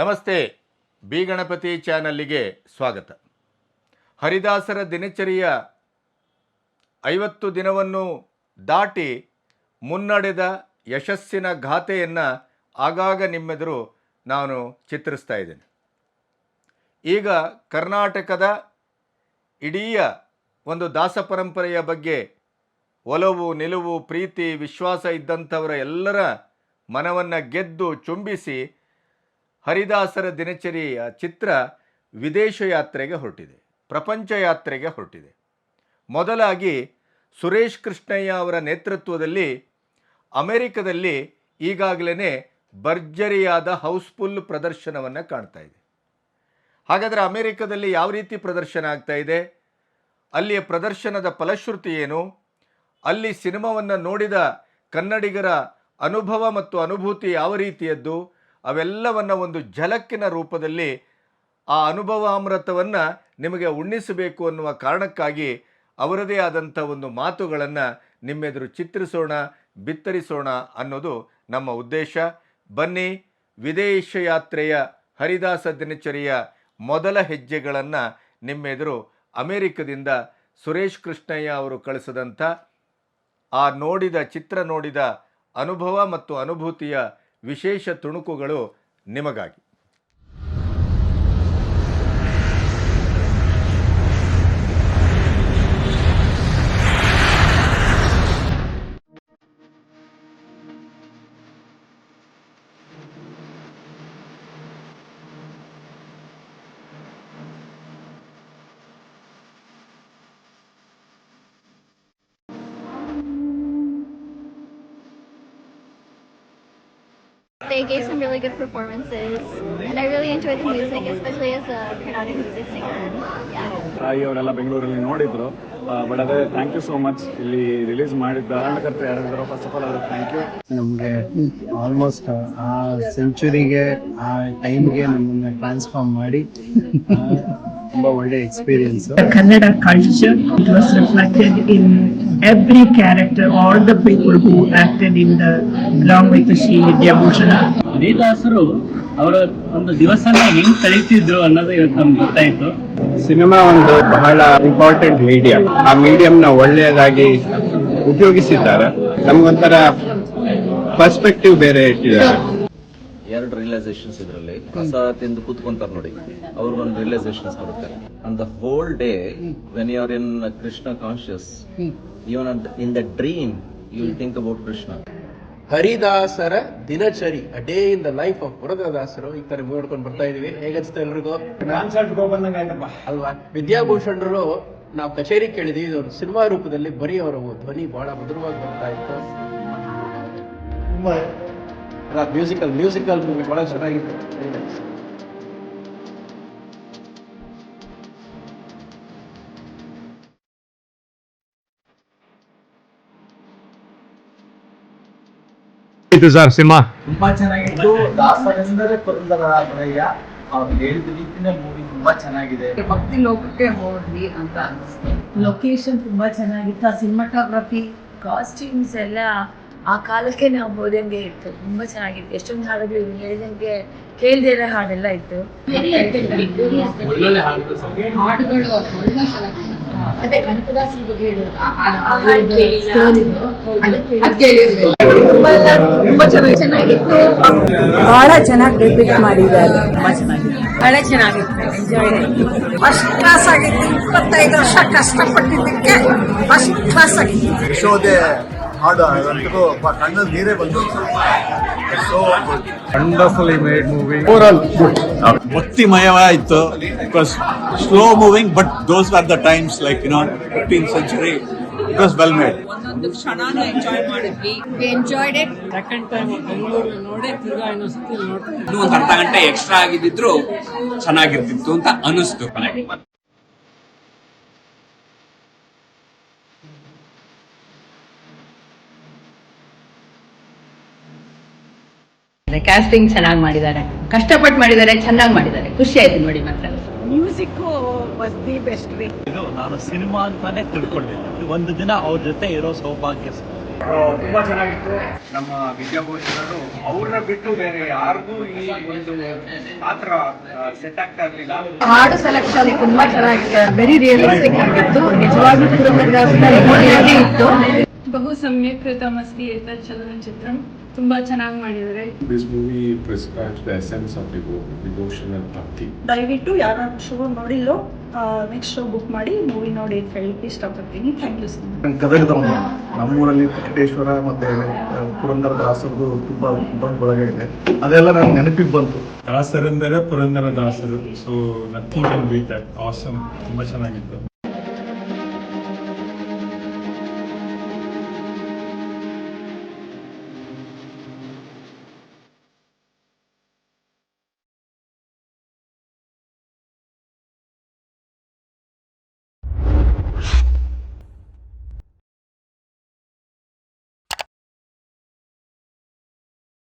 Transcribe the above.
ನಮಸ್ತೆ. ಬಿ ಗಣಪತಿ ಚಾನಲ್ಲಿಗೆ ಸ್ವಾಗತ. ಹರಿದಾಸರ ದಿನಚರಿಯ 50 ದಿನವನ್ನು ದಾಟಿ ಮುನ್ನಡೆದ ಯಶಸ್ಸಿನ ಗಾಥೆಯನ್ನು ಆಗಾಗ ನಿಮ್ಮೆದುರು ನಾನು ಚಿತ್ರಿಸ್ತಾ ಇದ್ದೇನೆ. ಈಗ ಕರ್ನಾಟಕದ ಇಡೀ ಒಂದು ದಾಸ ಪರಂಪರೆಯ ಬಗ್ಗೆ ಒಲವು, ನಿಲುವು, ಪ್ರೀತಿ, ವಿಶ್ವಾಸ ಇದ್ದಂಥವರ ಎಲ್ಲರ ಮನವನ್ನು ಗೆದ್ದು ಚುಂಬಿಸಿ ಹರಿದಾಸರ ದಿನಚರಿಯ ಚಿತ್ರ ವಿದೇಶ ಯಾತ್ರೆಗೆ ಹೊರಟಿದೆ, ಪ್ರಪಂಚ ಯಾತ್ರೆಗೆ ಹೊರಟಿದೆ. ಮೊದಲಾಗಿ ಸುರೇಶ್ ಕೃಷ್ಣಯ್ಯ ಅವರ ನೇತೃತ್ವದಲ್ಲಿ ಅಮೆರಿಕದಲ್ಲಿ ಈಗಾಗಲೇ ಭರ್ಜರಿಯಾದ ಹೌಸ್ಫುಲ್ ಪ್ರದರ್ಶನವನ್ನು ಕಾಣ್ತಾ ಇದೆ. ಹಾಗಾದರೆ ಅಮೆರಿಕದಲ್ಲಿ ಯಾವ ರೀತಿ ಪ್ರದರ್ಶನ ಆಗ್ತಾ ಇದೆ, ಅಲ್ಲಿಯ ಪ್ರದರ್ಶನದ ಫಲಶ್ರುತಿ ಏನು, ಅಲ್ಲಿ ಸಿನಿಮಾವನ್ನು ನೋಡಿದ ಕನ್ನಡಿಗರ ಅನುಭವ ಮತ್ತು ಅನುಭೂತಿ ಯಾವ ರೀತಿಯದ್ದು, ಅವೆಲ್ಲವನ್ನು ಒಂದು ಝಲಕ್ಕಿನ ರೂಪದಲ್ಲಿ ಆ ಅನುಭವಾಮೃತವನ್ನು ನಿಮಗೆ ಉಣ್ಣಿಸಬೇಕು ಅನ್ನುವ ಕಾರಣಕ್ಕಾಗಿ ಅವರದೇ ಆದಂಥ ಒಂದು ಮಾತುಗಳನ್ನು ನಿಮ್ಮೆದುರು ಚಿತ್ರಿಸೋಣ, ಬಿತ್ತರಿಸೋಣ ಅನ್ನೋದು ನಮ್ಮ ಉದ್ದೇಶ. ಬನ್ನಿ, ವಿದೇಶ ಯಾತ್ರೆಯ ಹರಿದಾಸ ದಿನಚರಿಯ ಮೊದಲ ಹೆಜ್ಜೆಗಳನ್ನು ನಿಮ್ಮೆದುರು ಅಮೆರಿಕದಿಂದ ಸುರೇಶ್ ಕೃಷ್ಣಯ್ಯ ಅವರು ಕಳಿಸಿದಂಥ ಆ ಚಿತ್ರ ನೋಡಿದ ಅನುಭವ ಮತ್ತು ಅನುಭೂತಿಯ ವಿಶೇಷ ತುಣುಕುಗಳು ನಿಮಗಾಗಿ. They gave some really good performances, and I really enjoyed the music, especially as a Carnatic music singer. Yeah. ತಾಯಿ ಅವರೆಲ್ಲ ಬೆಂಗಳೂರಲ್ಲಿ ನೋಡಿದ್ರು, ಬಟ್ ಅದೇ ಥ್ಯಾಂಕ್ ಯು ಸೋ ಮಚ್. ಇಲ್ಲಿ ರಿಲೀಸ್ ಮಾಡಿದ್ದ ಕಾರಣಕರ್ತರು ಯಾರಿದ್ರು, ಫಸ್ಟ್ ಆಫ್ ಆಲ್ ಅವರು ಥ್ಯಾಂಕ್ ಯು. ನಮಗೆ ಆಲ್ಮೋಸ್ಟ್ ಆ ಸೆಂಚುರಿಗೆ, ಆ ಟೈಮ್ಗೆ ನಮ್ಮನ್ನ ಟ್ರಾನ್ಸ್ಫಾರ್ಮ್ ಮಾಡಿ ತುಂಬಾ ಒಳ್ಳೆ experience. Kannada culture, it was reflected in every character, all the people who acted in the along with Shri Vidyabhushan. ಹರಿದಾಸರು ಅವರ ಒಂದು ದಿವಸನ ಹೆಂಗ್ ಕಳೀತಿದ್ರು ಅನ್ನೋದು ಇವತ್ತು ನಮ್ಗೆ ಗೊತ್ತಾಯ್ತು. ಸಿನಿಮಾ ಒಂದು ಬಹಳ ಇಂಪಾರ್ಟೆಂಟ್ ಮೀಡಿಯಂ. ಆ ಮೀಡಿಯಂ ನ ಒಳ್ಳೆಯದಾಗಿ ಉಪಯೋಗಿಸಿದ್ದಾರೆ. ನಮ್ಗೊಂಥರ ಪರ್ಸ್ಪೆಕ್ಟಿವ್ ಬೇರೆ ಇಟ್ಟಿದ್ದಾರೆ. ಎರಡು ರಿಯಲೈಸೇಷನ್ಸ್ ಇದರಲ್ಲಿ ಹೊಸ ತಿಂದು ಕೂತ್ಕೊಂತಾರೆ ನೋಡಿ, ಅವ್ರಿಗೊಂದು ರಿಯಲೈಸೇಷನ್ಸ್ ಬರುತ್ತೆ. And the whole day when you are in Krishna conscious, even in the dream you will think about Krishna. ಹರಿದಾಸರ ದಿನಚರಿ, a day in the life of ಪುರಂದರದಾಸರು ಈ ತರ ನೋಡ್ಕೊಂಡು ಬರ್ತಾ ಇದೀವಿ. ಹೇಗನ್ಸುತ್ತೆ ಎಲ್ರಿಗೂ? ಅಲ್ವಾ? ವಿದ್ಯಾಭೂಷಣರು ನಾವು ಕಚೇರಿ ಕೇಳಿದ್ವಿ, ಇದು ಸಿನಿಮಾ ರೂಪದಲ್ಲಿ ಬರೀ ಅವರ ಧ್ವನಿ ಬಹಳ ಮಧುರವಾಗಿ ಬರ್ತಾ ಇತ್ತು. ಮ್ಯೂಸಿಕಲ್ ಮೂವಿ ಬಹಳ ಚೆನ್ನಾಗಿತ್ತು. ಇದು ಸರ್ ಸಿನಿಮಾ ತುಂಬಾ ಚೆನ್ನಾಗಿತ್ತು. ದಾಸರೆಂದರೆ ಪುರಂದರರಾಯ ಅವ್ರು ಹೇಳಿದ ರೀತಿನೇ ಮೂವಿ ತುಂಬಾ ಚೆನ್ನಾಗಿದೆ. ಭಕ್ತಿ ಲೋಕಕ್ಕೆ ಹೋದ್ವಿ ಅಂತ ಅನಿಸ್ತು. ಲೊಕೇಶನ್ ತುಂಬಾ ಚೆನ್ನಾಗಿತ್ತು. ಆ ಸಿನಿಮಾಟೋಗ್ರಫಿ, ಕಾಸ್ಟ್ಯೂಮ್ಸ್ ಎಲ್ಲ ಆ ಕಾಲಕ್ಕೆ ನಾವು ಹೋದಂಗೆ ಇತ್ತು. ತುಂಬಾ ಚೆನ್ನಾಗಿತ್ತು. ಎಷ್ಟೊಂದು ಹಾಡುಗಳು ಹೇಳಿದಂಗೆ ಕೇಳ್ದೇ ಇರೋ ಹಾಡೆಲ್ಲ ಇತ್ತು. ಹಾಡುಗಳು ಅದೇ ಕನಕದಾಸ ಬಗ್ಗೆ ಹೇಳಿದ್ರು. ತುಂಬಾ ಚೆನ್ನಾಗಿತ್ತು. ಬಹಳ ಚೆನ್ನಾಗಿ ರಿಪೀಟ್ ಮಾಡಿದ್ದಾರೆ. ತುಂಬಾ ಚೆನ್ನಾಗಿತ್ತು. ಬಹಳ ಚೆನ್ನಾಗಿತ್ತು. ಎಂಜಾಯ್ ಫಸ್ಟ್ ಕ್ಲಾಸ್ ಆಗಿತ್ತು. 25 ವರ್ಷ ಕಷ್ಟಪಟ್ಟಿದ್ದಕ್ಕೆ ಫಸ್ಟ್ ಕ್ಲಾಸ್ ಆಗಿತ್ತು. ಯಶೋದೆ ಹಾಡು ಅದಂತೂ ಕಣ್ಣಲ್ಲಿ ನೀರೇ ಬಂತು. Wonderfully made movie. Overall good. ಭಕ್ತಿಮಯವಾಯಿತು. It was slow moving, but those are the times like 15th century. It was well made. ಒಂದೊಂದು ಕ್ಷಣನೂ ಎಂಜಾಯ್ ಮಾಡಿದ್ವಿ. We enjoyed it. Second time Bengaluru ನೋಡಿ ತಿರ್ಗಾ ಇನ್ನೊಂದ್ಸತಿ ನೋಡ್ತೀನಿ. ಇನ್ನೂ ಒಂದು ಅರ್ಧ ಗಂಟೆ ಎಕ್ಸ್ಟ್ರಾ ಆಗಿದ್ದಿದ್ರು ಚೆನ್ನಾಗಿರ್ತಿತ್ತು ಅಂತ ಅನಿಸ್ತು ಕೊನೆಗೆ. ಕ್ಯಾಸ್ಟಿಂಗ್ ಚೆನ್ನಾಗಿ ಮಾಡಿದ್ದಾರೆ, ಕಷ್ಟಪಟ್ಟು ಮಾಡಿದ್ದಾರೆ, ಚೆನ್ನಾಗಿ ಮಾಡಿದ್ದಾರೆ. ಖುಷಿ ಆಯ್ತು ನೋಡಿ. ಮಾತ್ರ music was the best way. ಇದು ನಾನು ಸಿನಿಮಾ ಅಂತಾನೆ ತಿಳ್ಕೊಂಡಿದ್ದೆ. ಒಂದು ದಿನ ಅವ್ರ ಜೊತೆ ಇರೋ ಸೌಭಾಗ್ಯ. ತುಂಬಾ ಚೆನ್ನಾಗಿತ್ತು. ನಮ್ಮ ವಿದ್ಯಾಭೂಷಣರು ಅವ್ರನ್ನ ಬಿಟ್ಟು ಬೇರೆ ಯಾರಿಗೂ ಈ ಒಂದು ಪಾತ್ರ ಸೆಟ್ ಆಗ್ತಾ ಇರ್ಲಿಲ್ಲ. ಹಾಡು ಸೆಲೆಕ್ಷನ್ ತುಂಬಾ ಚೆನ್ನಾಗಿದೆ, ವೆರಿ ರಿಯಲಿಸ್ಟಿಕ್ ಆಗಿತ್ತು, ನಿಜವಾಗ್ಲೂ ಪುರಂದರದಾಸರ ಇಮೋಷನಲಿ ಇತ್ತು. ಬಹು ಸಮ್ಯಕ್ ಕೃತಮಸ್ತಿ ಏತತ್ ಚಲನಚಿತ್ರಂ. ತುಂಬಾ ಚೆನ್ನಾಗಿ ಮಾಡಿದ್ದಾರೆ. This movie prescribes the essence of devotional bhakti. ದಯವಿಟ್ಟು ಯಾರು ಶೋ ನೋಡಿಲ್ಲೋ ನೆಕ್ಸ್ಟ್ ಶೋ ಬುಕ್ ಮಾಡಿ ಮೂವಿ ನೋಡಿ ಅಂತ ಹೇಳಲಿಕ್ಕೆ ಇಷ್ಟಪಡ್ತೀನಿ. Thank you so much. ಗದಗದವನು, ನಮ್ಮೂರಲ್ಲಿ ವೆಂಕಟೇಶ್ವರ ಮತ್ತೆ ಪುರಂದರದಾಸರದು ತುಂಬಾ ದೊಡ್ಡ ಬಳಗ ಇದೆ. ಅದೆಲ್ಲ ನನಗೆ ನೆನಪಿಗೆ ಬಂತು. ದಾಸರೆಂದರೆ ಪುರಂದರ ದಾಸರು. So nothing can beet that. Awesome. ತುಂಬಾ ಚೆನ್ನಾಗಿತ್ತು.